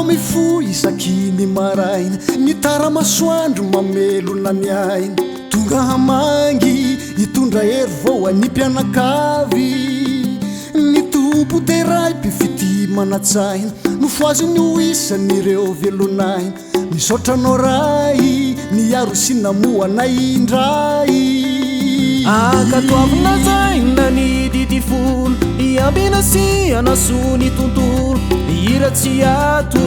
mifo isakiny maraina mitara masoandro mamelona ny aina tonga hamangy hitondra hery vao any mpianakavy ny tompo teray mpifity manatsaina nofoaziny ho isan'ireo velonaina misaotranao ray niaro sy namoanay indray akatoavina zaina ny didifolo iambina sy anaso ny tontolo hira tsy ato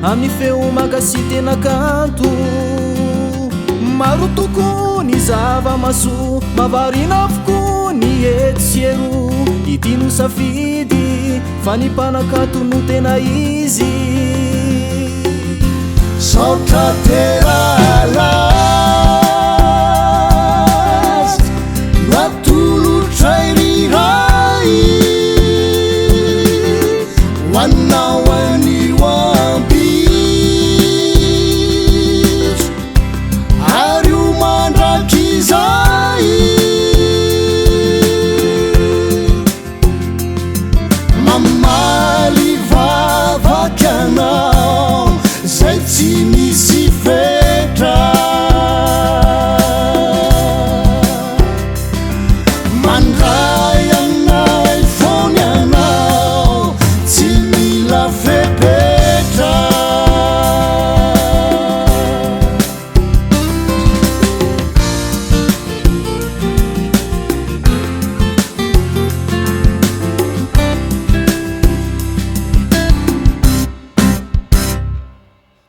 amin'ny feo magasy tena kanto maro toko ny zava-maso mavarina avokoa ny etsero itino safidy fa ny mpanakanto no tena izy saotra teralazy natolotray riray hoanao anio ambitso ary o mandrakizay mamaly vavaky anao zay tsy misy fetra mandray anay fony anao tsy mila fepetra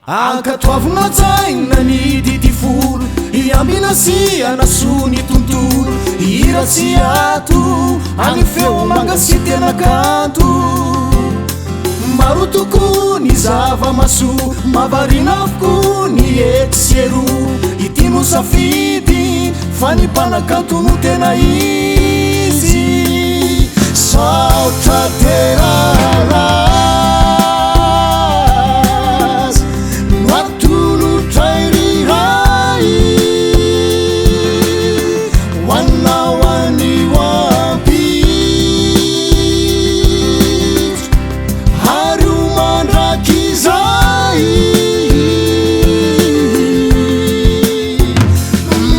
ankatoavina zaina ny didifolo iambina sy anaso ny tontolo hira tsy ato agny feo mangasy tena kanto maro toko ny zava-maso mavarina avokoa ny etsero itino safidy fa ny mpanakanto no tena izy saotra teralazy natolotray riray hoanao anio ambitso ary o mandrakizay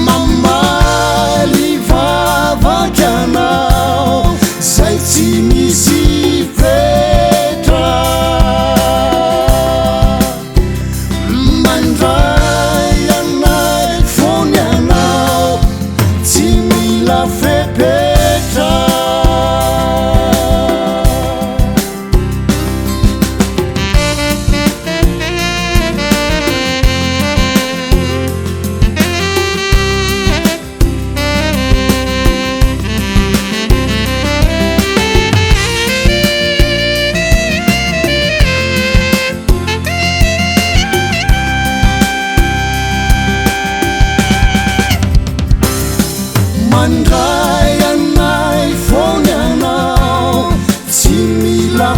mamaly vavaky anao zay tsy misy fetra mandray anay fony anao tsy mila fepetra mandray anay fony anao tsy mila